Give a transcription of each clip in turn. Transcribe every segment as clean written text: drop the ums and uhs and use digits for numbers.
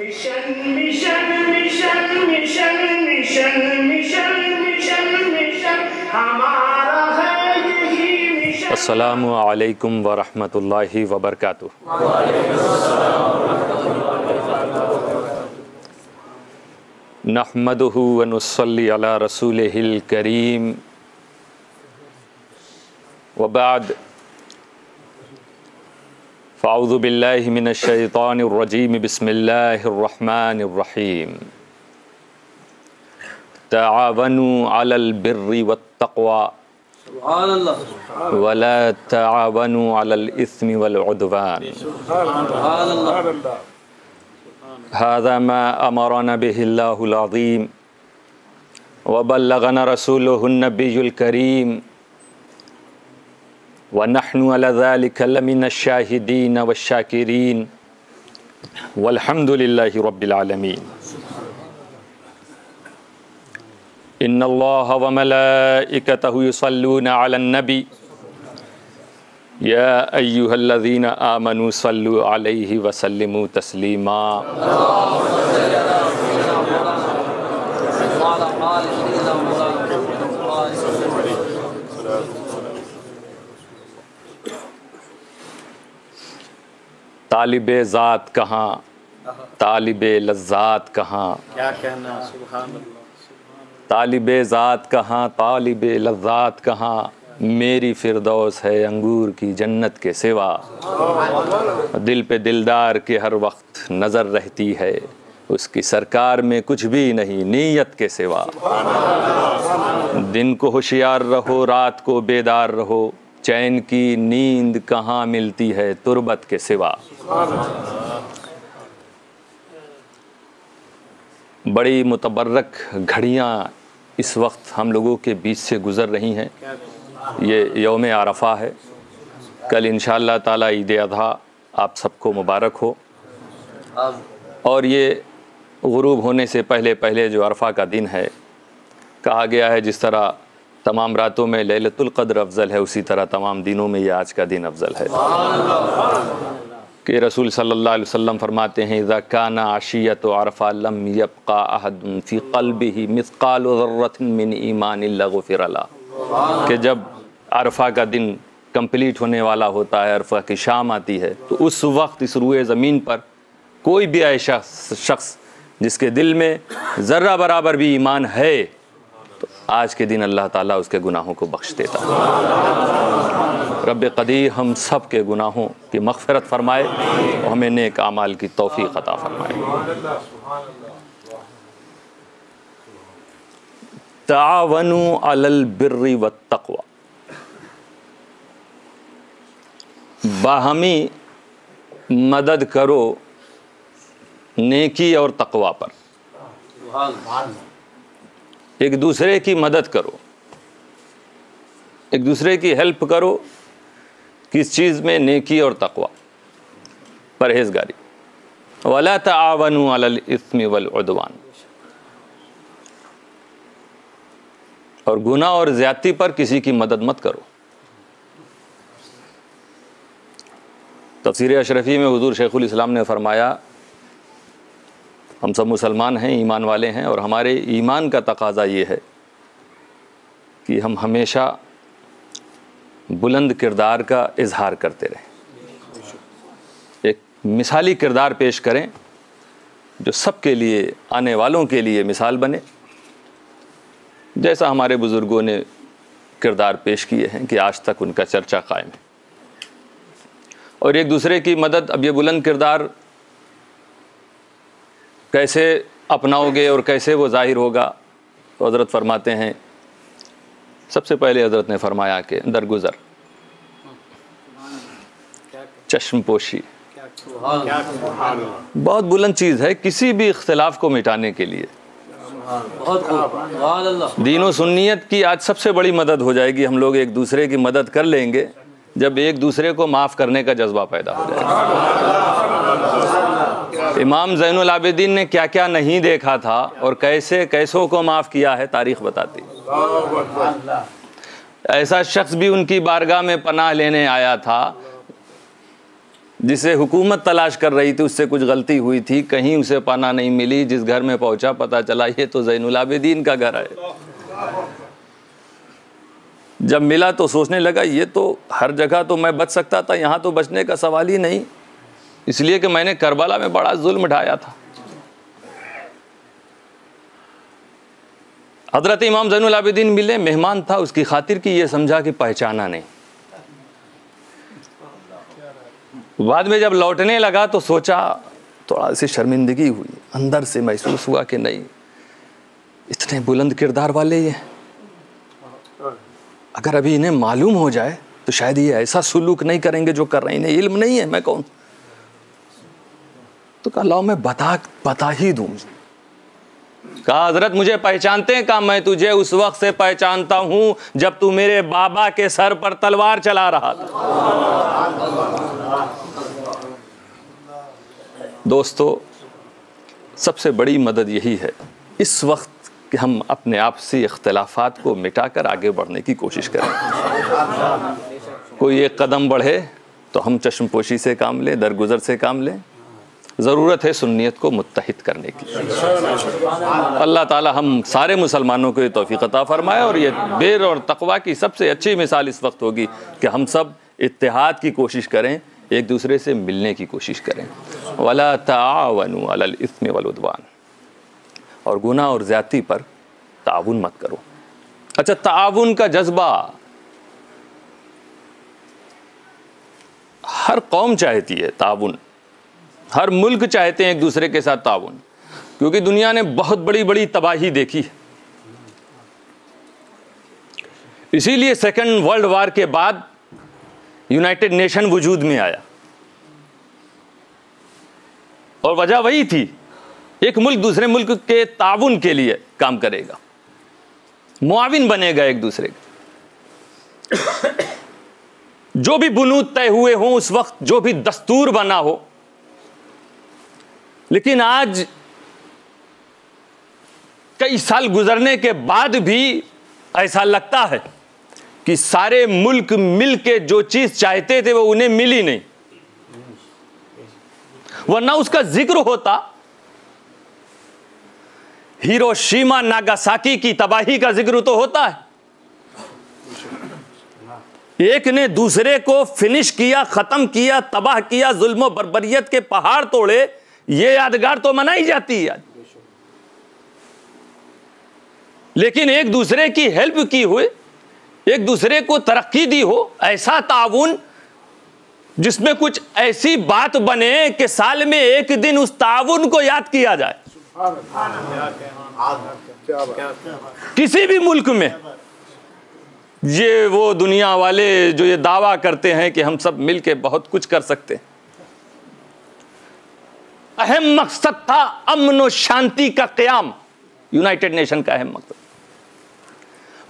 Mission mission mission mission mission mission mission mission हमारा है यही मिशन। अस्सलामु अलैकुम वरहमतुल्लाहि वबरकातुहू। नहमदुहु व नुसल्ली अला रसूलिहिल करीम व बाद फ़अऊज़ु बिल्लाहि मिनश शैतानिर रजीम बिस्मिल्लाहिर रहमानिर रहीम। तआवनु अलल बिर्रि वत्तक़वा वला तआवनु अलल इस्मि वल उद्वान। हाज़ा मा अमरना बिहिल्लाहुल अज़ीम व बल्लगना रसूलुहुन नबियुल करीम व नहनु अला ज़ालिका लमिनश शाहिदीन वश्शाकिरीन वल्हम्दुलिल्लाहि रब्बिल आलमीन। इन्नल्लाह व मलाइकतहु युसल्लूना अलन नबी या अय्युहल्लज़ीना आमनू सल्लु अलैहि व सल्लिमू तस्लीमा। तालिबे ज़ात कहाँ, तालिबे लज़्ज़ात कहाँ, क्या कहना, सुभान अल्लाह। तालिबे ज़ात कहाँ, तालिबे लज़्ज़ात कहाँ, मेरी फिरदौस है अंगूर की जन्नत के सिवा। दिल पे दिलदार के हर वक्त नज़र रहती है, उसकी सरकार में कुछ भी नहीं नीयत के सिवा। दिन को होशियार रहो, रात को बेदार रहो, चैन की नींद कहाँ मिलती है तुरबत के सिवा। बड़ी मुतबर्रक घड़ियाँ इस वक्त हम लोगों के बीच से गुज़र रही हैं। ये यौम आरफ़ा है, कल इंशाअल्लाह ताला ईद अज़हा आप सबको मुबारक हो। और ये गुरूब होने से पहले पहले जो अरफ़ा का दिन है, कहा गया है जिस तरह तमाम रातों में लैलतुल क़द्र अफ़ज़ल है, उसी तरह तमाम दिनों में ये आज का दिन अफ़ज़ल है। कि रसूल सल्लल्लाहु अलैहि वसल्लम फरमाते हैं इज़ा काना आशियतु अरफ़ा लम यब्क़ा अहदुन फ़ी क़ल्बिही मिस्क़ालु ज़र्रतिन मिन ईमान इल्ला ग़ुफ़िर लह। कि जब अरफ़ा का दिन कंप्लीट होने वाला होता है, अरफ़ा की शाम आती है, तो उस वक्त इस रुए ज़मीन पर कोई भी ऐसा शख्स जिसके दिल में ज़र्रा बराबर भी ईमान है, तो आज के दिन अल्लाह ताला उसके गुनाहों को बख्श देता है। रब्बे क़दीर हम सब के गुनाहों की मग़फ़िरत फ़रमाए और हमें नेक आमाल की तौफ़ीक़ अता फ़रमाए। तावनु अलल बिर्रि वत्तक़वा, बाहमी मदद करो नेकी और तक़वा पर। एक दूसरे की मदद करो, एक दूसरे की हेल्प करो। किस चीज़ में? नेकी और तक़वा, परहेज़गारी। वला तावनु अलल इस्मि वल उद्वान, और गुनाह और ज़्यादती पर किसी की मदद मत करो। तफ़सीर अशरफ़ी में हुज़ूर शेख़ुल इस्लाम ने फ़रमाया, हम सब मुसलमान हैं, ईमान वाले हैं, और हमारे ईमान का तकाज़ा ये है कि हम हमेशा बुलंद किरदार का इजहार करते रहें, एक मिसाली किरदार पेश करें जो सबके लिए, आने वालों के लिए मिसाल बने। जैसा हमारे बुज़ुर्गों ने किरदार पेश किए हैं कि आज तक उनका चर्चा कायम है। और एक दूसरे की मदद, अब ये बुलंद किरदार कैसे अपनाओगे और कैसे वो ज़ाहिर होगा, तो हज़रत फरमाते हैं, सबसे पहले हज़रत ने फरमाया कि दरगुज़र, चश्मपोशी बहुत बुलंद चीज़ है किसी भी इख्तिलाफ़ को मिटाने के लिए। दीन और सुन्नियत की आज सबसे बड़ी मदद हो जाएगी। हम लोग एक दूसरे की मदद कर लेंगे जब एक दूसरे को माफ़ करने का जज्बा पैदा हो जाएगा। इमाम ज़ैनुल आबिदीन ने क्या क्या नहीं देखा था और कैसे कैसों को माफ़ किया है, तारीख़ बताती। ऐसा शख्स भी उनकी बारगाह में पनाह लेने आया था जिसे हुकूमत तलाश कर रही थी उससे कुछ गलती हुई थी, कहीं उसे पनाह नहीं मिली। जिस घर में पहुंचा पता चला ये तो ज़ैनुल आबिदीन का घर है। जब मिला तो सोचने लगा ये तो हर जगह तो मैं बच सकता था, यहाँ तो बचने का सवाल ही नहीं, इसलिए कि मैंने करबला में बड़ा जुल्म ढाया था। हज़रत इमाम ज़ैनुल आबिदीन मिले, मेहमान था, उसकी खातिर की ये समझा कि पहचाना नहीं। बाद में जब लौटने लगा तो सोचा, थोड़ा सी शर्मिंदगी हुई, अंदर से महसूस हुआ कि नहीं, इतने बुलंद किरदार वाले ये, अगर अभी इन्हें मालूम हो जाए तो शायद ये ऐसा सुलूक नहीं करेंगे जो कर रहे हैं, इन्हें इल्म नहीं है मैं कौन। तो कहा लाओ मैं बता ही दूं। कहा हजरत मुझे पहचानते हैं? कहा मैं तुझे उस वक्त से पहचानता हूं जब तू मेरे बाबा के सर पर तलवार चला रहा था। दोस्तों, सबसे बड़ी मदद यही है इस वक्त कि हम अपने आपसी इख्तिलाफात को मिटाकर आगे बढ़ने की कोशिश करें। कोई एक कदम बढ़े तो हम चश्मपोशी से काम लें, दरगुजर से काम लें। ज़रूरत है सुन्नियत को मुत्तहिद करने की। अल्लाह ताला हम सारे मुसलमानों को ये तौफीक अता फरमाए। और ये बिर और तक़वा की सबसे अच्छी मिसाल इस वक्त होगी कि हम सब इत्तिहाद की कोशिश करें, एक दूसरे से मिलने की कोशिश करें। वला ताअवनु अलल इस्मि वल उद्वान, और गुनाह और ज़्यादती पर ताउन मत करो। अच्छा, ताउन का जज्बा हर कौम चाहती है, ताउन हर मुल्क चाहते हैं एक दूसरे के साथ ताउन, क्योंकि दुनिया ने बहुत बड़ी बड़ी तबाही देखी है। इसीलिए सेकेंड वर्ल्ड वार के बाद यूनाइटेड नेशन वजूद में आया, और वजह वही थी, एक मुल्क दूसरे मुल्क के ताउन के लिए काम करेगा, मुआविन बनेगा एक दूसरे का। जो भी बुनूद तय हुए हों उस वक्त, जो भी दस्तूर बना हो, लेकिन आज कई साल गुजरने के बाद भी ऐसा लगता है कि सारे मुल्क मिलके जो चीज चाहते थे वो उन्हें मिली नहीं, वरना उसका जिक्र होता। हिरोशिमा नागासाकी की तबाही का जिक्र तो होता है, एक ने दूसरे को फिनिश किया, खत्म किया, तबाह किया, जुल्म और बर्बरियत के पहाड़ तोड़े, ये यादगार तो मनाई जाती है। लेकिन एक दूसरे की हेल्प की हुई, एक दूसरे को तरक्की दी हो, ऐसा ताउन जिसमें कुछ ऐसी बात बने कि साल में एक दिन उस ताउन को याद किया जाए। किसी भी मुल्क में ये वो दुनिया वाले जो ये दावा करते हैं कि हम सब मिलके बहुत कुछ कर सकते हैं, अहम मकसद था अमन और शांति का क़याम, यूनाइटेड नेशन का अहम मकसद।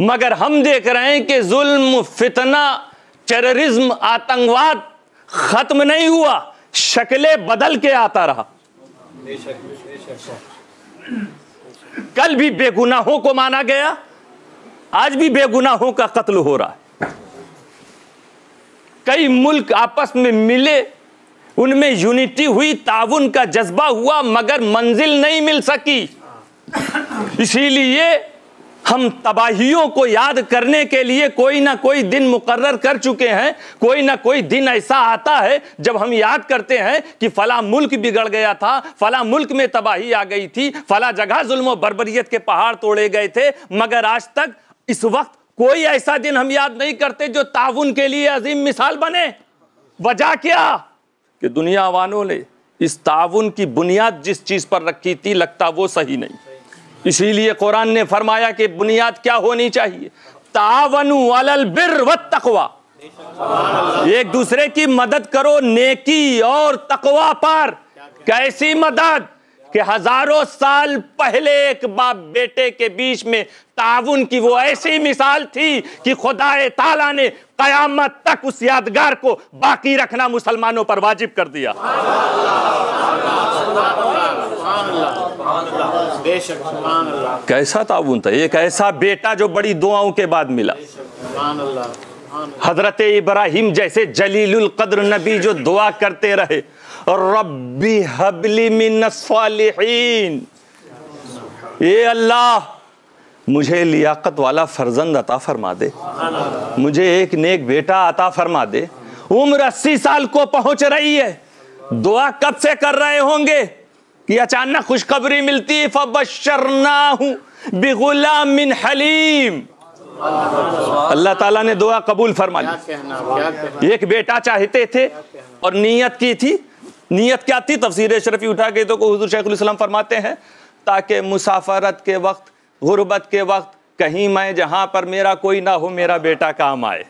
मगर हम देख रहे हैं कि जुल्म, फितना, टेररिज्म, आतंकवाद खत्म नहीं हुआ, शक्लें बदल के आता रहा। कल भी बेगुनाहों को माना गया, आज भी बेगुनाहों का कत्ल हो रहा है। कई मुल्क आपस में मिले, उनमें यूनिटी हुई, ताउन का जज्बा हुआ, मगर मंजिल नहीं मिल सकी। इसीलिए हम तबाहियों को याद करने के लिए कोई ना कोई दिन मुकर्रर कर चुके हैं। कोई ना कोई दिन ऐसा आता है जब हम याद करते हैं कि फला मुल्क बिगड़ गया था, फला मुल्क में तबाही आ गई थी, फला जगह जुल्म और बर्बरियत के पहाड़ तोड़े गए थे। मगर आज तक इस वक्त कोई ऐसा दिन हम याद नहीं करते जो ताउन के लिए अजीम मिसाल बने। वजह क्या कि दुनिया वालों ने इस ताउन की बुनियाद जिस चीज पर रखी थी, लगता वो सही नहीं। इसीलिए कुरान ने फरमाया कि बुनियाद क्या होनी चाहिए, तावनु अलल बिर व तकवा, एक दूसरे की मदद करो नेकी और तकवा पर। कैसी मदद कि हजारों साल पहले एक बाप बेटे के बीच में ताउन की वो ऐसी मिसाल थी कि खुदाए ताला ने कयामत तक उस यादगार को बाकी रखना मुसलमानों पर वाजिब कर दिया। कैसा ताउन था, एक ऐसा बेटा जो बड़ी दुआओं के बाद मिला। हजरत इब्राहिम जैसे जलीलुल कद्र नबी जो दुआ करते रहे, रब्बी हबली मिनस सालिहीन, ये अल्लाह मुझे लियाकत वाला फर्जंद अता फरमा दे, मुझे एक नेक बेटा अता फरमा दे। उम्र 80 साल को पहुंच रही है, दुआ कब से कर रहे होंगे कि अचानक खुशखबरी मिलती है, फबश्शरनाहु बिगुलामिन हलीम। अल्लाह ताला ने दुआ कबूल फरमा ली। एक बेटा चाहते थे और नीयत की थी। नीयत क्या थी? तफसीर शरीफ उठा के तो हुजूर शेखुल इस्लाम फरमाते हैं, ताकि मुसाफरत के वक्त, गुर्बत के वक्त, कहीं मैं जहां पर मेरा कोई ना हो, मेरा बेटा काम आए।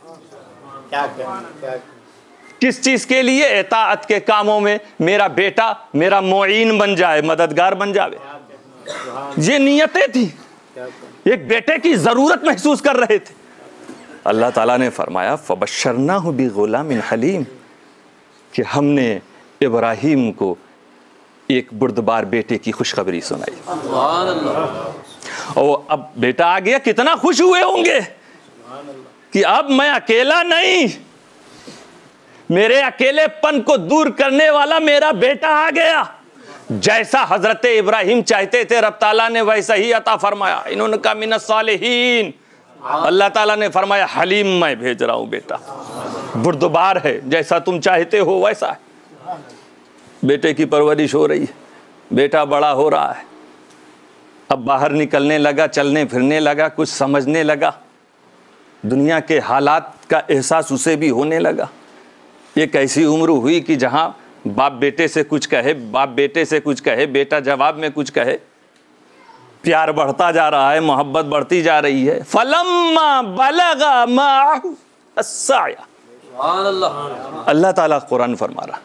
किस चीज के लिए? इताअत के कामों में मेरा बेटा मेरा मुईन बन जाए, मददगार बन जाए। ये नीयतें थी, एक बेटे की जरूरत महसूस कर रहे थे। अल्लाह ताला ने फरमाया फबश्शरनाहु बिगुलामिन हलीम, कि हमने इब्राहिम को एक बुर्दबार बेटे की खुशखबरी सुनाई। और अब बेटा आ गया, कितना खुश हुए होंगे कि अब मैं अकेला नहीं, मेरे अकेलेपन को दूर करने वाला मेरा बेटा आ गया। जैसा हजरत इब्राहिम चाहते थे रब ताला ने वैसा ही अता फरमाया। इन्होंने कहा मिनस सालिहीन, अल्लाह ताला ने फरमाया हलीम मैं भेज रहा हूं बेटा, बुर्दबार है, जैसा तुम चाहते हो वैसा है। बेटे की परवरिश हो रही है, बेटा बड़ा हो रहा है, अब बाहर निकलने लगा, चलने फिरने लगा, कुछ समझने लगा, दुनिया के हालात का एहसास उसे भी होने लगा। एक ऐसी उम्र हुई कि जहां बाप बेटे से कुछ कहे, बाप बेटे से कुछ कहे, बेटा जवाब में कुछ कहे, प्यार बढ़ता जा रहा है, मोहब्बत बढ़ती जा रही है। फलम्मा बलगा माहु अस्साया, अल्लाह ताला कुरान फरमा रहा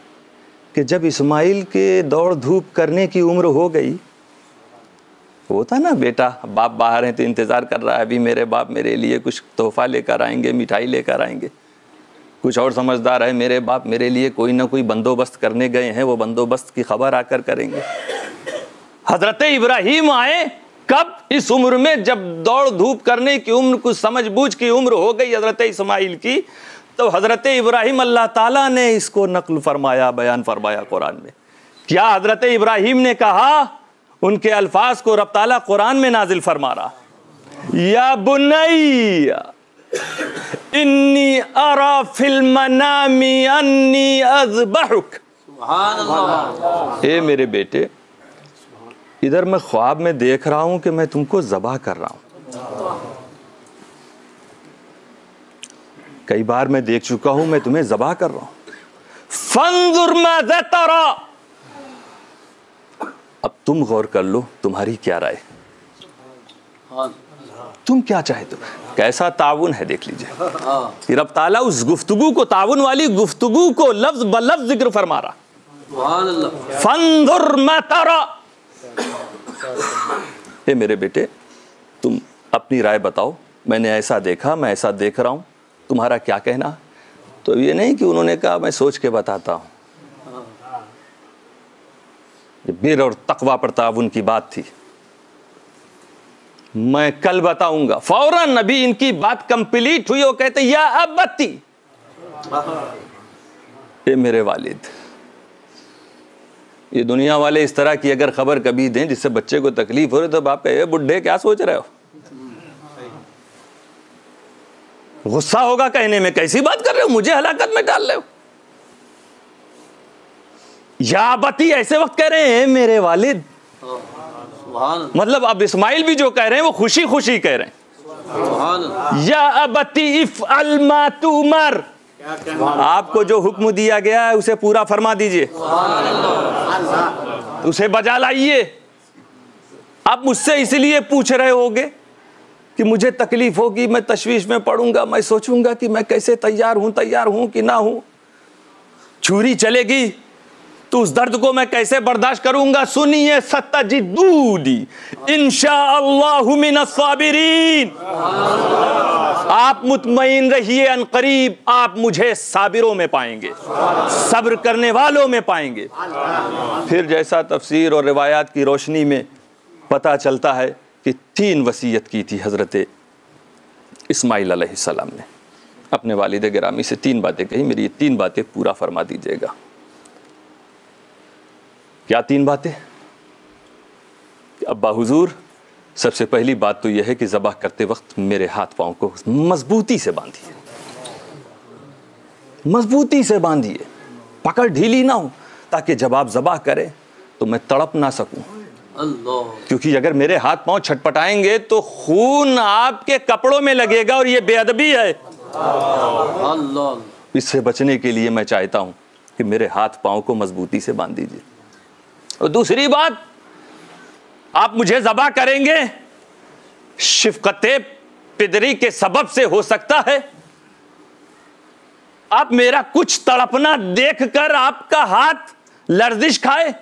कि जब इस्माइल के दौड़ धूप करने की उम्र हो गई, होता ना बेटा, बाप बाहर हैं तो इंतज़ार कर रहा है, अभी मेरे बाप मेरे लिए कुछ तोहफा लेकर आएंगे, मिठाई लेकर आएंगे। कुछ और समझदार है, मेरे बाप मेरे लिए कोई ना कोई बंदोबस्त करने गए हैं, वो बंदोबस्त की खबर आकर करेंगे। हजरत इब्राहिम आए कब? इस उम्र में, जब दौड़ धूप करने की उम्र, कुछ समझ बूझ की उम्र हो गई हजरत इस्माइल की, तो हजरत इब्राहिम अल्लाह ताला ने इसको नकल फरमाया, बयान फरमाया कुरान में। क्या हजरत इब्राहिम ने कहा? उनके अल्फाज को रब ताला कुरान में नाजिल फरमा रहा, या बुनैया इन्नी अरा फिल मनामी अन्नी अज़बहुक, सुभान अल्लाह, ए मेरे बेटे, इधर मैं ख्वाब में देख रहा हूं कि मैं तुमको ज़बह कर रहा हूं। कई बार मैं देख चुका हूं, मैं तुम्हें ज़बह कर रहा हूं। फंजुर माज़ा तरा, अब तुम गौर कर लो, तुम्हारी क्या राय, तुम क्या चाहते हो? कैसा ताउन है देख लीजिए। रब ताला उस गुफ्तगू को, ताउन वाली गुफ्तगू को लफ्ज ब लफ्ज जिक्र फरमा रहा। फंजुर मा तरा, ए मेरे बेटे तुम अपनी राय बताओ, मैंने ऐसा देखा, मैं ऐसा देख रहा हूं, तुम्हारा क्या कहना? तो ये नहीं कि उन्होंने कहा मैं सोच के बताता हूं। बिर और तकवा पर ताउन की बात थी, मैं कल बताऊंगा। फौरन नबी इनकी बात कंप्लीट हुई, वो कहते या अबती, ये मेरे वालिद। ये दुनिया वाले इस तरह की अगर खबर कभी दें जिससे बच्चे को तकलीफ हो रही, तो बाप कहे बुढ़े क्या सोच रहे हो, गुस्सा होगा कहने में, कैसी बात कर रहे हो, मुझे हलाकत में डाल रहे हो। या अबती ऐसे वक्त कह रहे हैं मेरे वालिद, मतलब अब इस्माइल भी जो कह रहे हैं वो खुशी खुशी कह रहे हैं। या अबती इफ़अल मा तुमर, आपको जो हुक्म दिया गया है उसे पूरा फरमा दीजिए, उसे बजा लाइए। आप मुझसे इसलिए पूछ रहे होगे कि मुझे तकलीफ होगी, मैं तशवीश में पड़ूंगा, मैं सोचूंगा कि मैं कैसे तैयार हूं कि ना हूं, छुरी चलेगी तो उस दर्द को मैं कैसे बर्दाश्त करूंगा। सुनिए, सतजिदूनी इंशाअल्लाहु मिनस साबिरीन, आप मुतमईन रहिए, अनकरीब आप मुझे साबिरों में पाएंगे, सब्र करने वालों में पाएंगे। फिर जैसा तफसीर और रिवायात की रोशनी में पता चलता है कि 3 वसीयत की थी हज़रत इस्माइल अलैहिस्सलाम ने अपने वालिद गिरामी से 3 बातें कही, मेरी ये 3 बातें पूरा फरमा दीजिएगा। क्या 3 बातें? अब्बा हुजूर, सबसे पहली बात तो यह है कि ज़बह करते वक्त मेरे हाथ पाँव को मजबूती से बांधिए, मजबूती से बांधिए, पकड़ ढीली ना हो, ताकि जब आप ज़बह करें तो मैं तड़प ना सकूं। क्योंकि अगर मेरे हाथ पांव छटपटाएंगे तो खून आपके कपड़ों में लगेगा और ये बेअदबी है। इससे बचने के लिए मैं चाहता हूं कि मेरे हाथ पांव को मजबूती से बांध दीजिए। और दूसरी बात, आप मुझे ज़बह करेंगे, शिफ़क़त पिदरी के सबब से हो सकता है आप मेरा कुछ तड़पना देखकर आपका हाथ लर्जिश खाए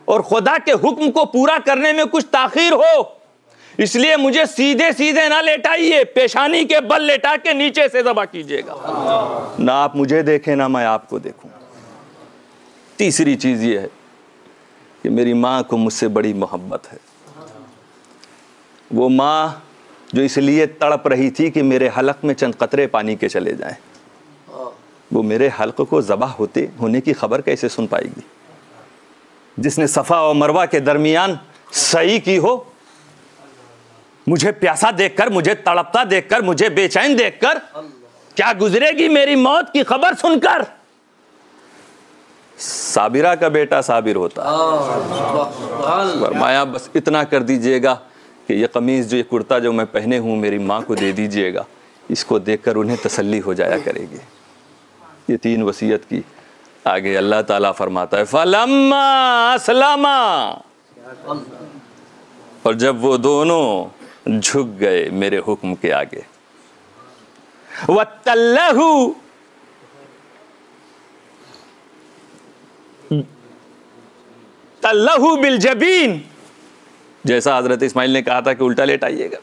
और खुदा के हुक्म को पूरा करने में कुछ ताखीर हो। इसलिए मुझे सीधे सीधे ना लेटाइए, पेशानी के बल लेटा के नीचे से ज़बह कीजिएगा, ना आप मुझे देखें ना मैं आपको देखूं। तीसरी चीज़ ये है कि मेरी माँ को मुझसे बड़ी मोहब्बत है। वो माँ जो इसलिए तड़प रही थी कि मेरे हलक में चंद कतरे पानी के चले जाएं, वो मेरे हल्क को ज़बह होने की खबर कैसे सुन पाएगी? जिसने सफ़ा और मरवा के दरमियान सही की हो, मुझे प्यासा देखकर, मुझे तड़पता देखकर, मुझे बेचैन देखकर क्या गुजरेगी मेरी मौत की खबर सुनकर? साबिरा का बेटा साबिर होता। फरमाया बस इतना कर दीजिएगा कि ये कमीज़, जो ये कुर्ता जो मैं पहने हूँ, मेरी माँ को दे दीजिएगा, इसको देखकर उन्हें तसल्ली हो जाया करेगी। ये 3 वसीयत की। आगे अल्लाह ताला फरमाता है फलम्मा अस्लमा, और जब वो दोनों झुक गए मेरे हुक्म के आगे, वत्तल्लहु तल्लहु बिलजबीन, जैसा हजरत इस्माइल ने कहा था कि उल्टा लेटाइएगा,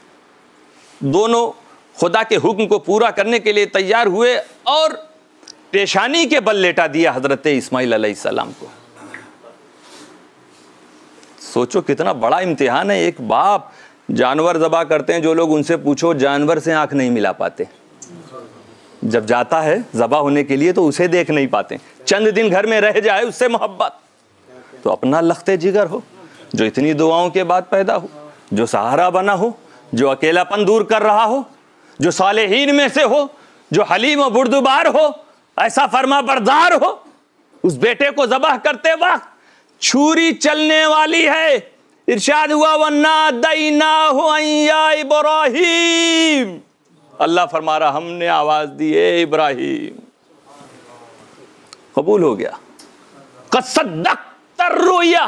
दोनों खुदा के हुक्म को पूरा करने के लिए तैयार हुए और पेशानी के बल लेटा दिया हजरत इस्माइल अलैहिस्सलाम को। सोचो कितना बड़ा इम्तिहान है। एक बाप जानवर ज़बह करते हैं, जो लोग उनसे पूछो जानवर से आंख नहीं मिला पाते, जब जाता है ज़बह होने के लिए तो उसे देख नहीं पाते, चंद दिन घर में रह जाए उससे मोहब्बत। तो अपना लख्ते जिगर हो, जो इतनी दुआओं के बाद पैदा हो, जो सहारा बना हो, जो अकेलापन दूर कर रहा हो, जो सालेहीन में से हो, जो हलीम और बुर्दुबार हो, ऐसा फरमा बरदार हो, उस बेटे को ज़बह करते वक्त छुरी चलने वाली है। इरशाद हुआ वन्ना दैनाहु या इब्राहीम, अल्लाह फरमा रहा हमने आवाज दी ए इब्राहीम, कबूल हो गया। क़द सद्दक़्ता रुया,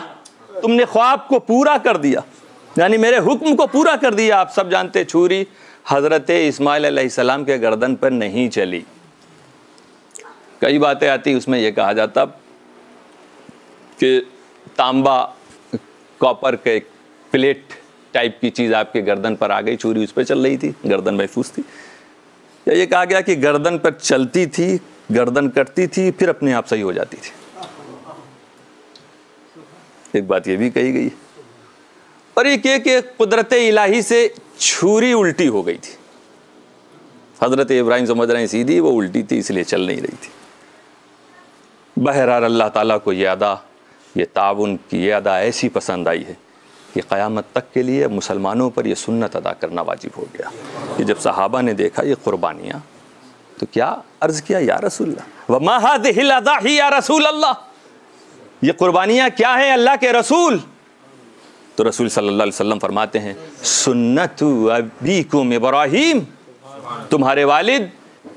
तुमने ख्वाब को पूरा कर दिया, यानी मेरे हुक्म को पूरा कर दिया। आप सब जानते छुरी हज़रत इस्माइल अलैहिस्सलाम के गर्दन पर नहीं चली। कई बातें आती, उसमें यह कहा जाता कि तांबा कॉपर के प्लेट टाइप की चीज़ आपके गर्दन पर आ गई, छुरी उस पर चल रही थी, गर्दन महफूज थी। या ये कहा गया कि गर्दन पर चलती थी, गर्दन कटती थी, फिर अपने आप सही हो जाती थी। एक बात ये भी कही गई। और एक कि कुदरत इलाही से छुरी उल्टी हो गई थी। हज़रत इब्राहिम समझ रहे हैं सीधी, वो उल्टी थी इसलिए चल नहीं रही थी। बहरहाल अल्लाह ताला को ये अदा, ये ताउन की ये अदा ऐसी पसंद आई है कि क़यामत तक के लिए मुसलमानों पर यह सुन्नत अदा करना वाजिब हो गया। कि जब सहाबा ने देखा ये क़ुरबानियाँ, तो क्या अर्ज़ किया, या रसूल अल्लाह व मा हाज़िहिल अज़ाही या रसूल अल्लाह, ये क़ुरबानियाँ क्या हैं अल्लाह के रसूल? तो रसूल सल्लल्लाहु अलैहि वसल्लम फरमाते हैं सुन्नतु अबीकुम इब्राहीम, तुम्हारे वालिद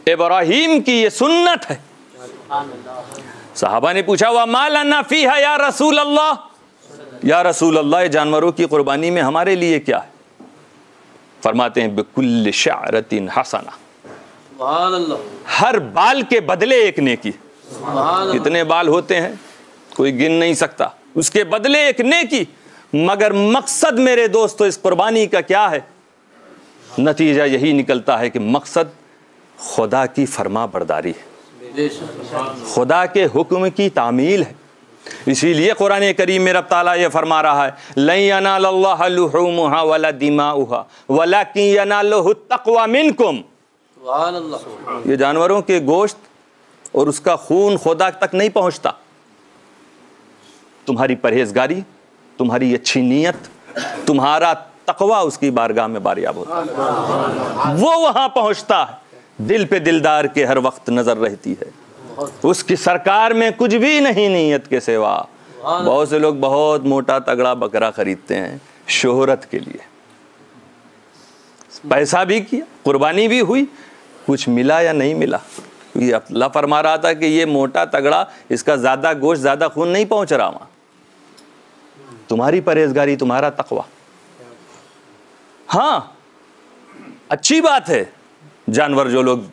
इब्राहीम की ये सुन्नत है। सहाबा ने पूछा व मा लना फ़ीहा या रसूल अल्लाह, या रसूल अल्लाह जानवरों की कुर्बानी में हमारे लिए क्या है? फरमाते हैं बिकुल्ल शअरतिन हसना, हर बाल के बदले एक नेकी। कितने बाल होते हैं कोई गिन नहीं सकता, उसके बदले एक नेकी। मगर मकसद मेरे दोस्तों इस कुर्बानी का क्या है? नतीजा यही निकलता है कि मकसद खुदा की फरमा बरदारी है, खुदा के हुक्म की तामील है। इसीलिए कुरान करीम में रब ताला ये फरमा रहा है लन यनालल्लाह लुहूमुहा वला दिमाउहा वलाकिन यनालुहु तक़वा मिनकुम सुभान अल्लाह। ये जानवरों के गोश्त और उसका खून खुदा तक नहीं पहुंचता। तुम्हारी परहेजगारी, तुम्हारी अच्छी नीयत, तुम्हारा तकवा उसकी बारगाह में बारियाब होता है, वो वहां पहुंचता है। दिल पे दिलदार के हर वक्त नजर रहती है, उसकी सरकार में कुछ भी नहीं नीयत के सिवा। बहुत से लोग बहुत मोटा तगड़ा बकरा खरीदते हैं शोहरत के लिए, पैसा भी किया, कुर्बानी भी हुई, कुछ मिला या नहीं मिला। ये अल्लाह फरमा रहा था कि ये मोटा तगड़ा, इसका ज़्यादा गोश्त ज़्यादा खून नहीं पहुंच रहा वहाँ। तुम्हारी परहेजगारी, तुम्हारा तकवा। हाँ, अच्छी बात है, जानवर जो लोग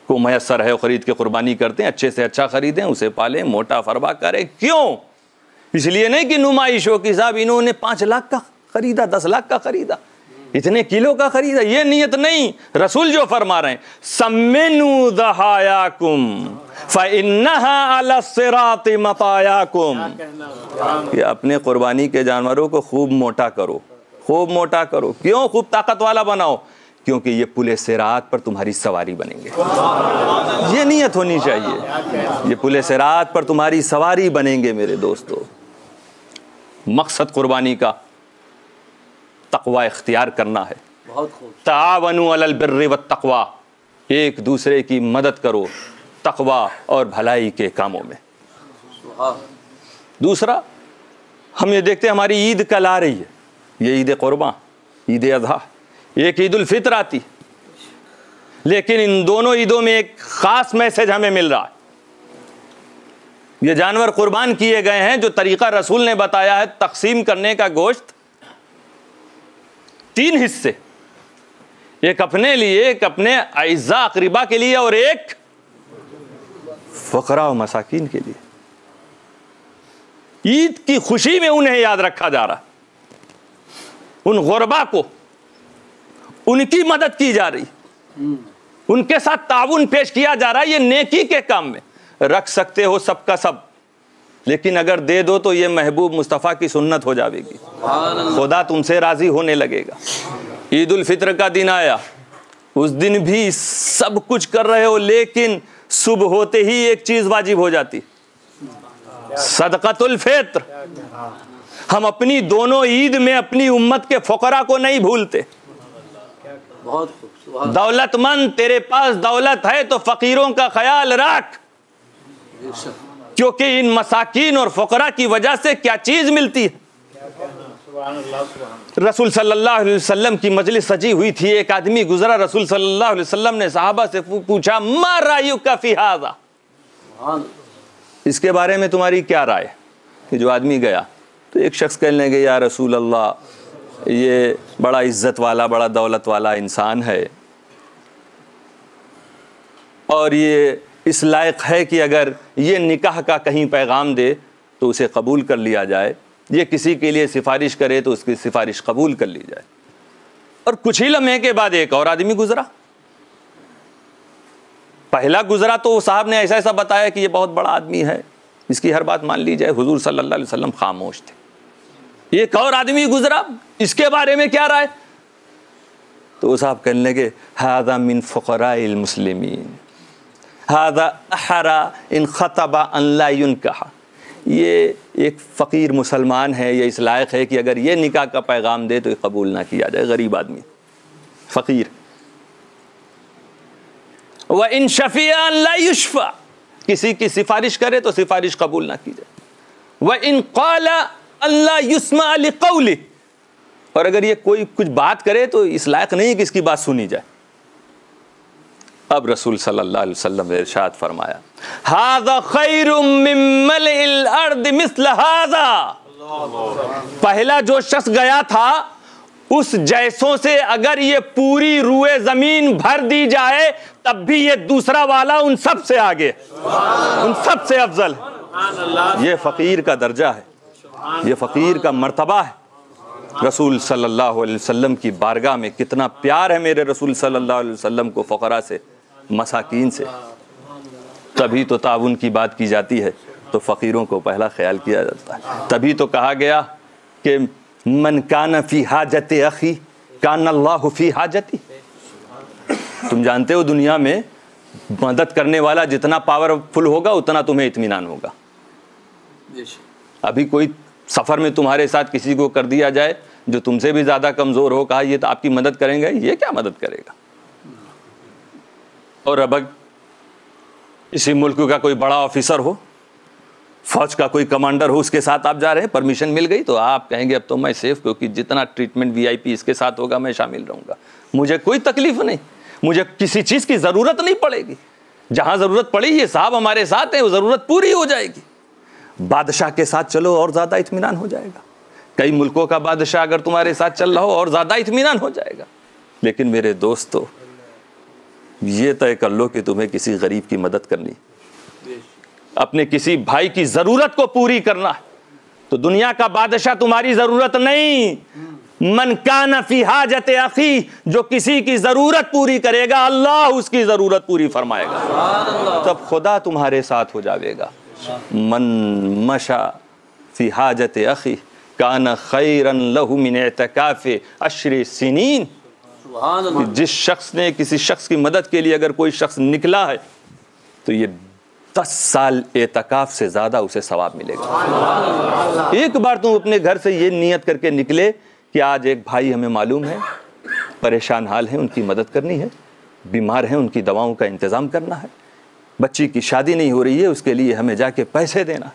को मैसर है खरीद के कुर्बानी करते हैं, अच्छे से अच्छा खरीदें, उसे पालें, मोटा फरबा करें। क्यों? इसलिए नहीं कि नुमाइश हो कि साहब इन्होंने 5 लाख का खरीदा, 10 लाख का खरीदा, इतने किलो का खरीदा, ये नियत नहीं। रसूल जो फरमा रहे हैं, सम्मिनु दहायाकुम फइन्नहा अला सिराति मतायाकुम, कि अपने कुर्बानी के जानवरों को खूब मोटा करो, खूब मोटा करो। क्यों? खूब ताकत वाला बनाओ, क्योंकि ये पुले सिरात पर तुम्हारी सवारी बनेंगे। ये नियत होनी चाहिए, ये पुले सिरात पर तुम्हारी सवारी बनेंगे मेरे दोस्तों। मकसद कुर्बानी का तकवा इख्तियार करना है। तावनु अलल बिर्रि वत तकवा, एक दूसरे की मदद करो तकवा और भलाई के कामों में। दूसरा, हम ये देखते हैं हमारी ईद कल आ रही है, ये ईद कुर्बान, ईद अज़हा, एक ईद उल फित्र आती, लेकिन इन दोनों ईदों में एक खास मैसेज हमें मिल रहा है। ये जानवर कुर्बान किए गए हैं, जो तरीका रसूल ने बताया है तकसीम करने का गोश्त 3 हिस्से, एक अपने लिए, एक अपने अइज़ा अक़रीबा के लिए और एक फ़क़रा और मसाकीन के लिए। ईद की खुशी में उन्हें याद रखा जा रहा, उन गुरबा को उनकी मदद की जा रही, उनके साथ ताउन पेश किया जा रहा है। ये नेकी के काम में रख सकते हो सबका सब, लेकिन अगर दे दो तो ये महबूब मुस्तफ़ा की सुन्नत हो जाएगी, खुदा तुमसे राज़ी होने लगेगा। ईद उल फित्र का दिन आया, उस दिन भी सब कुछ कर रहे हो, लेकिन सुबह होते ही एक चीज़ वाजिब हो जाती, सदक़तुल फित्र। हम अपनी दोनों ईद में अपनी उम्मत के फ़क़रा को नहीं भूलते। दौलतमंद, तेरे पास दौलत है तो फ़कीरों का ख्याल रख, क्योंकि इन मसाकीन और फ़क़रा की वजह से क्या चीज़ मिलती है। रसूल सल्लल्लाहु अलैहि वसल्लम की मजलिस सजी हुई थी, एक आदमी गुजरा, रसूल सल्लल्लाहु अलैहि वसल्लम ने सहाबा से पूछा, मा रायुका फी हाज़ा, इसके बारे में तुम्हारी क्या राय। कि जो आदमी गया तो एक शख्स कहने लगे, या रसूल अल्लाह, ये बड़ा इज़्ज़त वाला, बड़ा दौलत वाला इंसान है, और ये इस लायक है कि अगर ये निकाह का कहीं पैगाम दे तो उसे कबूल कर लिया जाए, ये किसी के लिए सिफारिश करे तो उसकी सिफारिश कबूल कर ली जाए। और कुछ ही लम्हे के बाद एक और आदमी गुजरा। पहला गुजरा तो वो साहब ने ऐसा ऐसा बताया कि ये बहुत बड़ा आदमी है, इसकी हर बात मान ली जाए। हुजूर सल्लल्लाहु अलैहि वसल्लम खामोश थे। एक और आदमी गुजरा, इसके बारे में क्या राय। तो वो साहब कहने लगे, हादा मिन फ़ुक़राइल मुस्लिमीन, हादा अहरा इन ख़तबा अन ला युनकहा, ये एक फ़कीर मुसलमान है, ये इस लायक है कि अगर ये निकाह का पैगाम दे तो ये कबूल ना किया जाए। गरीब आदमी, फ़कीर। व इन शफ़िया अन ला युशफ़ा, किसी की सिफारिश करे तो सिफारिश कबूल ना की जाए। व इन क़ाला अन ला युस्मा लिक़ौली, और अगर ये कोई कुछ बात करे तो इस लायक नहीं कि इसकी बात सुनी जाए। अब रसूल सल्लल्लाहु अलैहि वसल्लम ने इरशाद फरमाया, हाज़ा खैरुम मिन मलइल अर्द मिस्ल हाज़ा, पहला जो शख्स गया था उस जैसों से अगर ये पूरी रूए ज़मीन भर दी जाए तब भी ये दूसरा वाला उन सब से आगे, उन सब से अफजल है। ये फ़कीर का दर्जा है, ये फ़कीर का मर्तबा है। रसूल सल्लल्लाहु अलैहि वसल्लम की बारगाह में कितना प्यार है मेरे रसूल सल्लल्लाहु अलैहि वसल्लम को फ़क़रा से, मसाकीन से। तभी तो ताउन की बात की जाती है तो फ़कीरों को पहला ख्याल किया जाता है। तभी तो कहा गया कि मन कान फ़ी हाजत अख़ी कान अल्लाहु फ़ी हाजती, तुम जानते हो दुनिया में मदद करने वाला जितना पावरफुल होगा उतना तुम्हें इत्मीनान होगा। अभी कोई सफ़र में तुम्हारे साथ किसी को कर दिया जाए जो तुमसे भी ज़्यादा कमज़ोर हो, कहा ये तो आपकी मदद करेंगे, ये क्या मदद करेगा। और अब इसी मुल्क का कोई बड़ा ऑफिसर हो, फौज का कोई कमांडर हो, उसके साथ आप जा रहे हैं, परमिशन मिल गई तो आप कहेंगे अब तो मैं सेफ, क्योंकि जितना ट्रीटमेंट VIP इसके साथ होगा मैं शामिल रहूँगा, मुझे कोई तकलीफ नहीं, मुझे किसी चीज़ की ज़रूरत नहीं पड़ेगी। जहाँ ज़रूरत पड़ी ये साहब हमारे साथ है, वो ज़रूरत पूरी हो जाएगी। बादशाह के साथ चलो और ज़्यादा इत्मीनान हो जाएगा। कई मुल्कों का बादशाह अगर तुम्हारे साथ चल रहा हो और ज़्यादा इत्मीनान हो जाएगा। लेकिन मेरे दोस्तों, ये तय कर लो कि तुम्हें किसी गरीब की मदद करनी, अपने किसी भाई की ज़रूरत को पूरी करना है तो दुनिया का बादशाह तुम्हारी ज़रूरत नहीं। मन कान फी हाजत अखी, जो किसी की ज़रूरत पूरी करेगा अल्लाह उसकी ज़रूरत पूरी फरमाएगा, तब खुदा तुम्हारे साथ हो जाएगा। मन मशा फी हाजत अखी कान खैरन लहु मिन इतिकाफ़े अश्र सिनीन। जिस शख्स ने किसी शख्स की मदद के लिए अगर कोई शख्स निकला है तो ये 10 साल एतकाफ से ज़्यादा उसे सवाब मिलेगा। एक बार तुम अपने घर से ये नियत करके निकले कि आज एक भाई हमें मालूम है परेशान हाल है, उनकी मदद करनी है, बीमार हैं, उनकी दवाओं का इंतज़ाम करना है, बच्ची की शादी नहीं हो रही है, उसके लिए हमें जाके पैसे देना।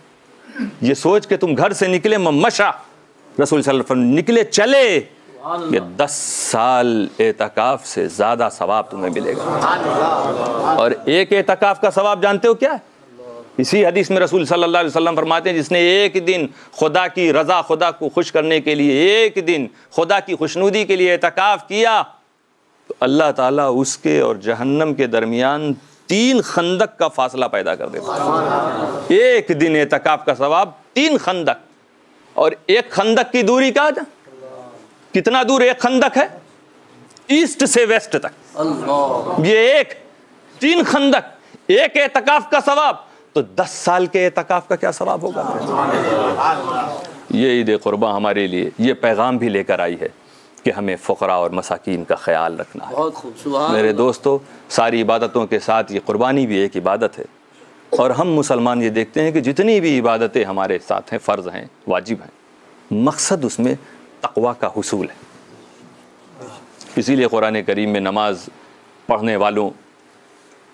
ये सोच के तुम घर से निकले, मशा रसूल सल्लल्लाहु अलैहि वसल्लम निकले, चले, ये 10 साल एतकाफ से ज़्यादा सवाब तुम्हें मिलेगा। और एक एतकाफ का सवाब जानते हो क्या है? इसी हदीस में रसूल सल्लल्लाहु अलैहि वसल्लम फरमाते हैं जिसने एक दिन खुदा की रज़ा, खुदा को खुश करने के लिए एक दिन खुदा की खुशनुदी के लिए एतकाफ किया तो अल्लाह ताला उसके और जहन्नम के दरमियान 3 खंदक का फासला पैदा कर देता है। एक दिन एतकाफ का सवाब 3 खंदक। और एक खंदक की दूरी का कितना दूर एक खंदक है? ईस्ट से वेस्ट तक। ये एक 3 खंदक, एक एतकाफ का सवाब, तो 10 साल के एतकाफ का क्या सवाब होगा। ये ईद कुर्बा हमारे लिए ये पैगाम भी लेकर आई है कि हमें फ़ुक़रा और मसाकीन का ख्याल रखना है। बहुत खूब। मेरे दोस्तों, सारी इबादतों के साथ ये कुर्बानी भी एक इबादत है। और हम मुसलमान ये देखते हैं कि जितनी भी इबादतें हमारे साथ हैं, फ़र्ज़ हैं, वाजिब हैं, मकसद उसमें तक़वा का हुसूल है। इसीलिए कुरान करीम में नमाज पढ़ने वालों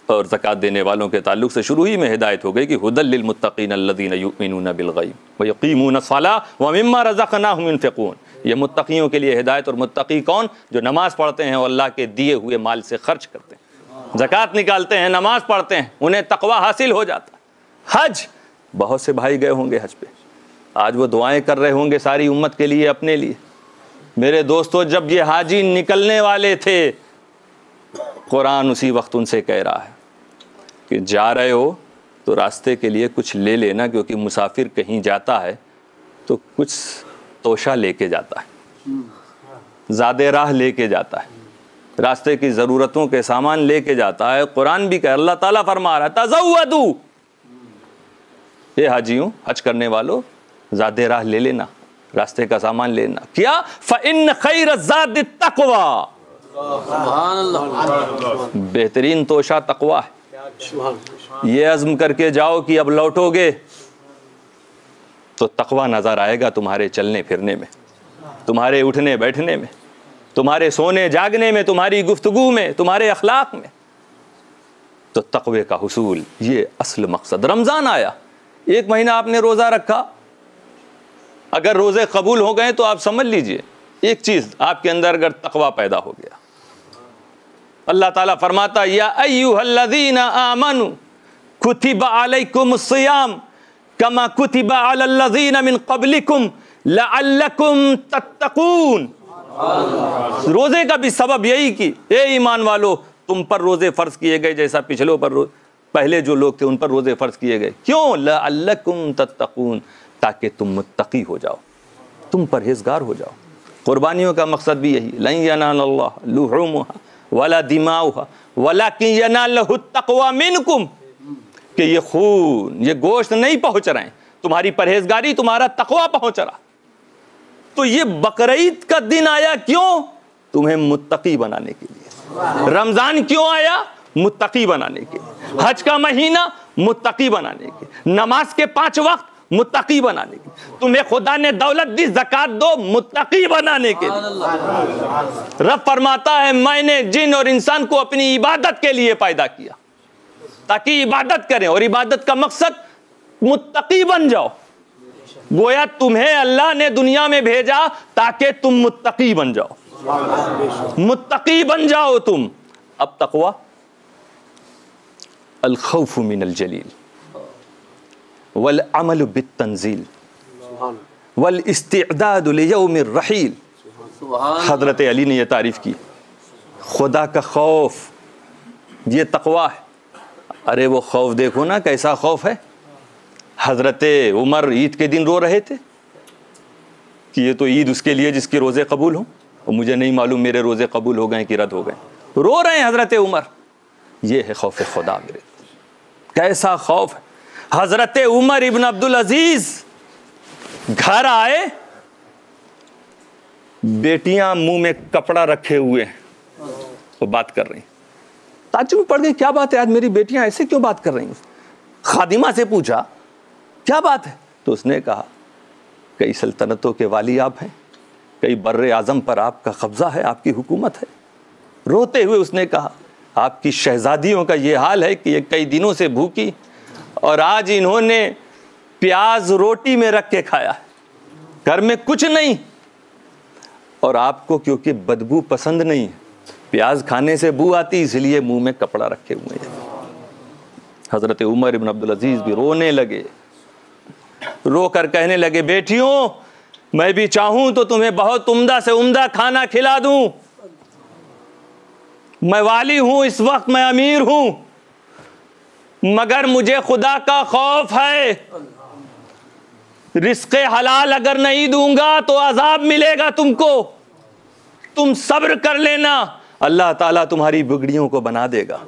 और ज़कात देने वालों के ताल्लुक़ से शुरू ही में हिदायत हो गई कि हुदल लिल मुत्तक़ीन अल्लज़ीना युमिनूना बिल गैब व यक़ीमूना अस्सलाह व मिम्मा रज़क़नाहुम युनफ़िक़ून। ये मुत्तक़ियों के लिए हिदायत। और मुत्तक़ी कौन? जो नमाज़ पढ़ते हैं और अल्लाह के दिए हुए माल से खर्च करते हैं, ज़कात निकालते हैं, नमाज़ पढ़ते हैं, उन्हें तक़वा हासिल हो जाता है। हज, बहुत से भाई गए होंगे हज पे, आज वो दुआएं कर रहे होंगे सारी उम्मत के लिए, अपने लिए। मेरे दोस्तों, जब ये हाजी निकलने वाले थे, कुरान उसी वक्त उनसे कह रहा है कि जा रहे हो तो रास्ते के लिए कुछ ले लेना, क्योंकि मुसाफिर कहीं जाता है तो कुछ तोशा लेके जाता है, ज़्यादा राह लेके जाता है, रास्ते की ज़रूरतों के सामान लेके जाता है। कुरान भी कह, अल्लाह ताला फरमा रहा है तज़व्वदू, ये हाजियों, हज करने वालों, ज़्यादा राह ले लेना, रास्ते का सामान लेना। क्या? फ़इन्न खैर ज़ाद तक़वा, बेहतरीन तोशा तक़वा है। ये अज़्म करके जाओ कि अब लौटोगे तो तक़वा नज़र आएगा तुम्हारे चलने फिरने में, तुम्हारे उठने बैठने में, तुम्हारे सोने जागने में, तुम्हारी गुफ्तगू में, तुम्हारे अखलाक में। तो तक़वे का हुसूल ये असल मकसद। रमज़ान आया, 1 महीना आपने रोज़ा रखा, अगर रोज़े कबूल हो गए तो आप समझ लीजिए एक चीज़ आपके अंदर अगर तक़वा पैदा हो गया। अल्लाह ताला फरमाता या अय्युहल्लज़ीना आमनू कुतिबा अलैकुमुस्सियाम कमा कुतिबा अलल्लज़ीना मिन क़ब्लिकुम लअल्लकुम तत्तक़ून। रोज़े का भी सबब यही कि ए ईमान वालो, तुम पर रोज़े फ़र्ज़ किए गए जैसा पिछलों पर पहले जो लोग थे उन पर रोज़े फ़र्ज़ किए गए। क्यों? लअल्लकुम तत्तक़ून, ताकि तुम मुत्तक़ी हो जाओ, तुम परहेज़गार हो जाओ। कुर्बानियों का मकसद भी यही, लन यनालल्लाह लुहूमुहा वला दिमाउहा वलाकिन यनालहु तक़वा मिनकुम, कि ये खून, ये गोश्त नहीं पहुँच रहे हैं, तुम्हारी परहेज़गारी, तुम्हारा तक़वा पहुँच रहा। तो ये बकरीद का दिन आया क्यों? तुम्हें मुत्तक़ी बनाने के लिए। रमज़ान क्यों आया? मुत्तकी बनाने के। हज का महीना मुत्तकी बनाने के। नमाज के 5 वक्त मुत्तकी बनाने के। तुम्हें खुदा ने दौलत दी, ज़कात दो, मुत्तकी बनाने के लिए। रब फरमाता है मैंने जिन और इंसान को अपनी इबादत के लिए पैदा किया ताकि इबादत करें, और इबादत का मकसद मुत्तकी बन जाओ। गोया तुम्हें अल्लाह ने दुनिया में भेजा ताकि तुम मुत्तकी बन जाओ, मुत्तकी बन जाओ तुम। अब तकवा, अल खौफ मिनल जलील वल अमल बित्तंजील वल इस्तिअदाद लियौमिर रहील। हजरत अली ने यह तारीफ की, खुदा का खौफ ये तकवा है। अरे वो खौफ देखो ना, कैसा खौफ है। हजरत उमर ईद के दिन रो रहे थे कि ये तो ईद उसके लिए जिसके रोज़े कबूल हों, और मुझे नहीं मालूम मेरे रोज़े कबूल हो गए कि रद्द हो गए। रो रहे हैं हजरत उमर। ये है खौफ खुदा मेरे, कैसा खौफ है। हजरत उमर इब्न अब्दुल अजीज घर आए, बेटियां मुंह में कपड़ा रखे हुए हैं, वो बात कर रही। ताज्जुब पड़ गई, क्या बात है आज मेरी बेटियां ऐसे क्यों बात कर रही हैं? खादिमा से पूछा क्या बात है, तो उसने कहा कई सल्तनतों के वाली आप हैं, कई बर्रे आज़म पर आपका कब्जा है, आपकी हुकूमत है। रोते हुए उसने कहा आपकी शहजादियों का ये हाल है कि ये कई दिनों से भूखी, और आज इन्होंने प्याज रोटी में रख के खाया है, घर में कुछ नहीं, और आपको क्योंकि बदबू पसंद नहीं है, प्याज खाने से बू आती, इसलिए मुंह में कपड़ा रखे हुए हैं। हजरत उमर इब्न अब्दुल अजीज भी रोने लगे, रोकर कहने लगे बेटियों मैं भी चाहूं तो तुम्हें बहुत उम्दा से उम्दा खाना खिला दूं। मैं वाली हूं, इस वक्त मैं अमीर हूं, मगर मुझे खुदा का खौफ है। रिस्के हलाल अगर नहीं दूंगा तो अजाब मिलेगा तुमको, तुम सब्र कर लेना, अल्लाह ताला तुम्हारी बिगड़ियों को बना देगा।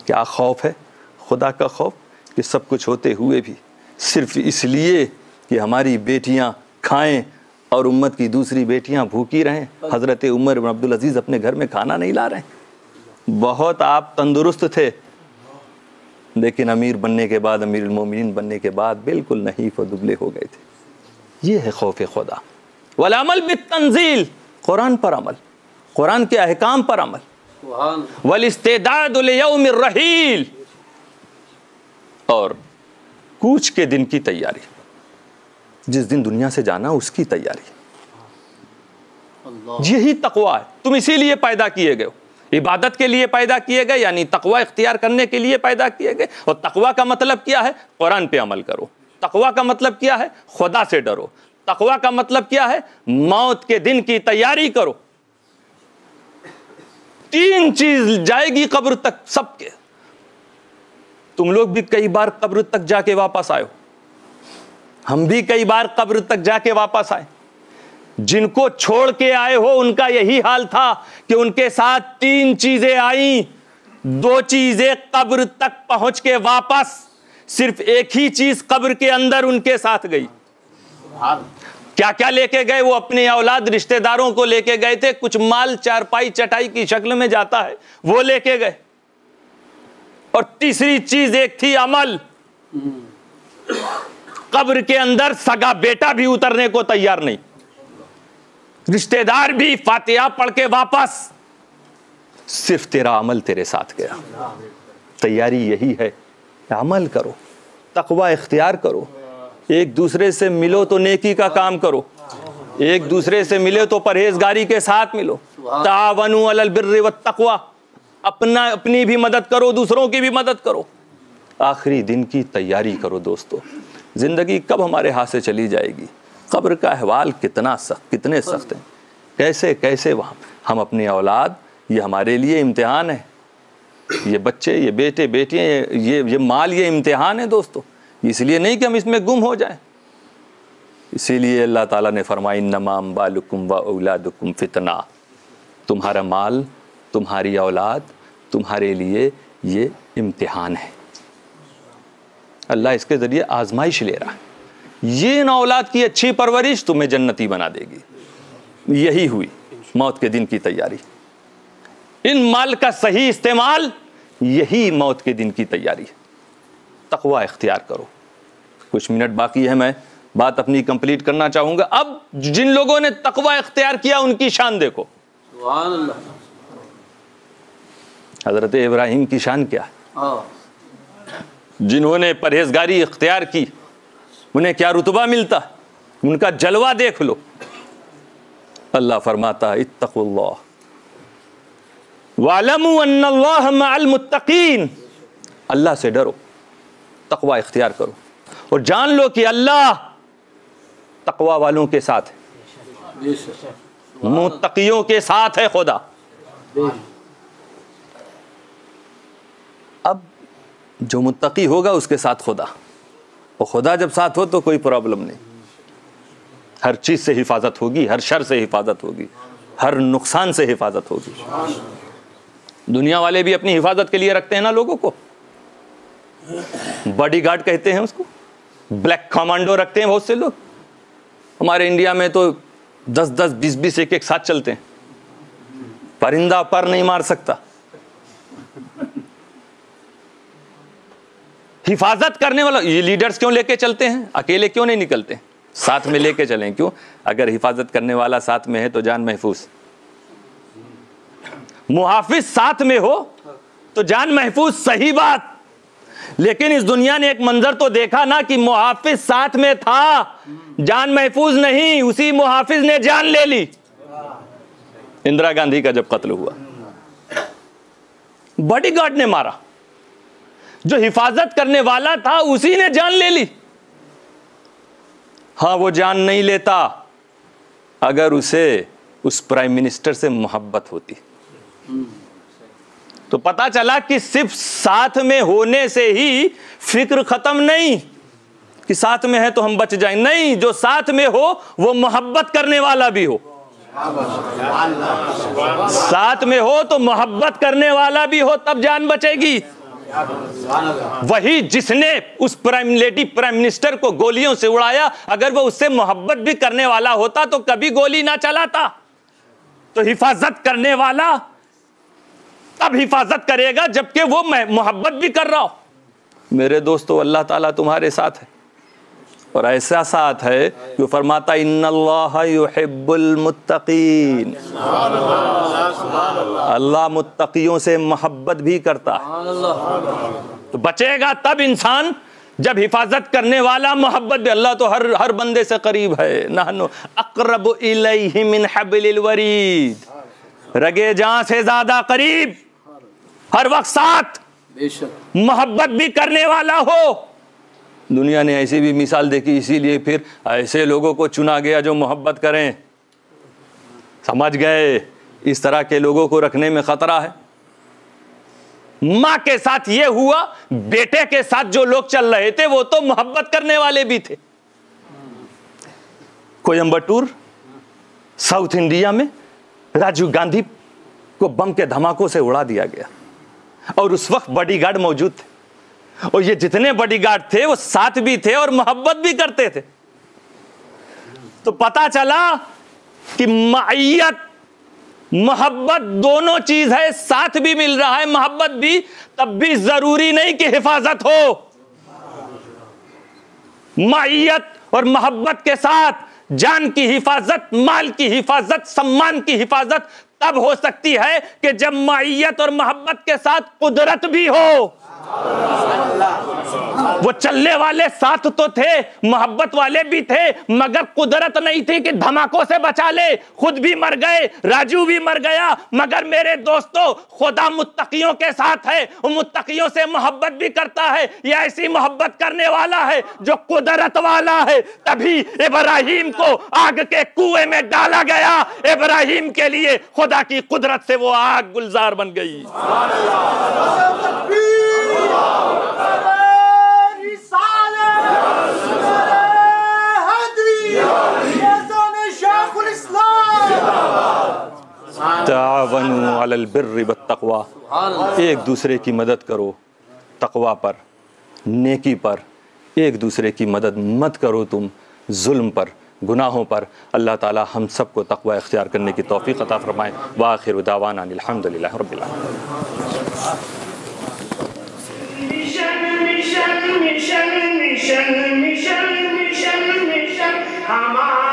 क्या खौफ है, खुदा का खौफ, कि सब कुछ होते हुए भी सिर्फ इसलिए कि हमारी बेटियां खाएं और उम्मत की दूसरी बेटियां भूखी रहें। हज़रत उमर इब्न अब्दुल अजीज़ अपने घर में खाना नहीं ला रहे। बहुत आप तंदुरुस्त थे, लेकिन अमीर बनने के बाद, अमीरुल मोमिनीन बनने के बाद बिल्कुल नहीफ और दुबले हो गए थे। ये है खौफ खुदा। वल अमल बित्तंजील, कुरान पर अमल, कुरान के अहकाम पर अमल। वल इस्तिदाद लियौमिर रहील, और कूच के दिन की तैयारी, जिस दिन दुनिया से जाना उसकी तैयारी। यही तकवा है। तुम इसीलिए पैदा किए गए हो, इबादत के लिए पैदा किए गए, यानी तकवा इख्तियार करने के लिए पैदा किए गए। और तकवा का मतलब क्या है? कुरान पे अमल करो। तकवा का मतलब क्या है? खुदा से डरो। तकवा का मतलब क्या है? मौत के दिन की तैयारी करो। 3 चीज जाएगी कब्र तक सबके। तुम लोग भी कई बार कब्र तक जाके वापस आए हो, हम भी कई बार कब्र तक जाके वापस आए। जिनको छोड़ के आए हो उनका यही हाल था कि उनके साथ 3 चीजें आई। 2 चीजें कब्र तक पहुंच के वापस, सिर्फ एक ही चीज कब्र के अंदर उनके साथ गई। क्या क्या लेके गए? वो अपने औलाद रिश्तेदारों को लेके गए थे। कुछ माल चारपाई चटाई की शक्ल में जाता है, वो लेके गए। और तीसरी चीज एक थी अमल। कब्र के अंदर सगा बेटा भी उतरने को तैयार नहीं, रिश्तेदार भी फातिहा पढ़ के वापस, सिर्फ तेरा अमल तेरे साथ गया। तैयारी यही है, अमल करो, तकवा इख्तियार करो। एक दूसरे से मिलो तो नेकी का काम करो, एक दूसरे से मिले तो परहेजगारी के साथ मिलो। तावनु अलल बिर्रि वत तक़वा, अपनी भी मदद करो, दूसरों की भी मदद करो। आखिरी दिन की तैयारी करो दोस्तों। ज़िंदगी कब हमारे हाथ से चली जाएगी? कब्र का अहवाल कितना सख्त, कितने सख्त हैं, कैसे कैसे वहाँ हम अपनी औलाद, ये हमारे लिए इम्तिहान है। ये बच्चे, ये बेटे बेटियाँ, ये माल, ये इम्तिहान है दोस्तों। इसलिए नहीं कि हम इसमें गुम हो जाएं। इसीलिए अल्लाह ताला ने फरमाया इन्नमा अम्वालुकुम व औलादुकुम फितना, तुम्हारा माल, तुम्हारी औलाद तुम्हारे लिए ये इम्तिहान है। अल्लाह इसके ज़रिए आजमाइश ले रहा है। ये इन औलाद की अच्छी परवरिश तुम्हें जन्नती बना देगी। यही हुई मौत के दिन की तैयारी। इन माल का सही इस्तेमाल यही मौत के दिन की तैयारी है। तकवा इख्तियार करो। कुछ मिनट बाकी है, मैं बात अपनी कंप्लीट करना चाहूंगा। अब जिन लोगों ने तकवा इख्तियार किया उनकी शान देखो। सुभान अल्लाह। हजरत इब्राहिम की शान क्या है? जिन्होंने परहेजगारी इख्तियार की उन्हें क्या रुतबा मिलता, उनका जलवा देख लो। अल्लाह फरमाता है इत्तकुल्लाह वालमू अन्नल्लाह मअल मुत्तकीन। अल्लाह से डरो, तकवा इख्तियार करो और जान लो कि अल्लाह तकवा वालों के साथ है, मुत्तकियों के साथ है खुदा। अब जो मुत्तकी होगा उसके साथ खुदा, और खुदा जब साथ हो तो कोई प्रॉब्लम नहीं। हर चीज से हिफाजत होगी, हर शर से हिफाजत होगी, हर नुकसान से हिफाजत होगी। दुनिया वाले भी अपनी हिफाजत के लिए रखते हैं ना लोगों को, बॉडीगार्ड कहते हैं उसको, ब्लैक कमांडो रखते हैं बहुत से लोग। हमारे इंडिया में तो 10-10, 20-20 एक साथ चलते हैं। परिंदा पर नहीं मार सकता। हिफाजत करने वाला, ये लीडर्स क्यों लेके चलते हैं? अकेले क्यों नहीं निकलते? साथ में लेके चलें। क्यों? अगर हिफाजत करने वाला साथ में है तो जान महफूज। मुहाफिज साथ में हो तो जान महफूज, सही बात। लेकिन इस दुनिया ने एक मंजर तो देखा ना कि मुहाफिज साथ में था, जान महफूज नहीं, उसी मुहाफिज ने जान ले ली। इंदिरा गांधी का जब कत्ल हुआ, बॉडीगार्ड ने मारा, जो हिफाजत करने वाला था उसी ने जान ले ली। हाँ, वो जान नहीं लेता अगर उसे उस प्राइम मिनिस्टर से मोहब्बत होती। तो पता चला कि सिर्फ साथ में होने से ही फिक्र खत्म नहीं कि साथ में है तो हम बच जाएं। नहीं, जो साथ में हो वो मोहब्बत करने वाला भी हो। साथ में हो तो मोहब्बत करने वाला भी हो, तब जान बचेगी। वही जिसने उस प्राइम मिनिस्टर को गोलियों से उड़ाया, अगर वो उससे मोहब्बत भी करने वाला होता तो कभी गोली ना चलाता। तो हिफाजत करने वाला तब हिफाजत करेगा जबकि वो मोहब्बत भी कर रहा हो। मेरे दोस्तों, अल्लाह ताला तुम्हारे साथ है, और ऐसा साथ है जो फरमाता इन्नल्लाह युहिब्बुल मुत्तकीन। अल्लाह मुत्तकियों से मोहब्बत भी करता है। तो बचेगा तब इंसान जब हिफाजत करने वाला मोहब्बत भी। अल्लाह तो हर बंदे से करीब है। नहनु अक़रबु इलैहि मिन हब्लिल वरीद, रगे जान से ज्यादा करीब, हर वक्त साथ, मोहब्बत भी करने वाला हो। दुनिया ने ऐसी भी मिसाल देखी, इसीलिए फिर ऐसे लोगों को चुना गया जो मोहब्बत करें। समझ गए, इस तरह के लोगों को रखने में खतरा है। मां के साथ ये हुआ, बेटे के साथ जो लोग चल रहे थे वो तो मोहब्बत करने वाले भी थे। कोयम्बटूर साउथ इंडिया में राजीव गांधी को बम के धमाकों से उड़ा दिया गया, और उस वक्त बॉडीगार्ड मौजूद थे, और ये जितने बॉडीगार्ड थे वो साथ भी थे और मोहब्बत भी करते थे। तो पता चला कि माइयत मोहब्बत दोनों चीज है, साथ भी मिल रहा है, मोहब्बत भी। तब भी जरूरी नहीं कि हिफाजत हो। माइयत और मोहब्बत के साथ जान की हिफाजत, माल की हिफाजत, सम्मान की हिफाजत तब हो सकती है कि जब माइयत और मोहब्बत के साथ कुदरत भी हो। वो चलने वाले साथ तो थे, मोहब्बत वाले भी थे, मगर कुदरत नहीं थी कि धमाकों से बचा ले। खुद भी मर गए, राजू भी मर गया। मगर मेरे दोस्तों, खुदा मुत्तकियों के साथ है, वो मुत्तकियों से मोहब्बत भी करता है। ये ऐसी मोहब्बत करने वाला है जो कुदरत वाला है। तभी इब्राहिम को आग के कुएं में डाला गया। इब्राहिम के लिए खुदा की कुदरत से वो आग गुलजार बन गई। तावनु अलल बिर्रि वत्तक़वा, एक दूसरे की मदद करो तक़वा पर, नेकी पर। एक दूसरे की मदद मत करो तुम जुल्म पर, गुनाहों पर अल्लाह ताला हम सबको तक़वा इख्तियार करने की तौफ़ीक़ अता फ़रमाए। व आखिर दावाना अनिल हम्दुलिल्लाहि रब्बिल आलमीन। मिशन हमारा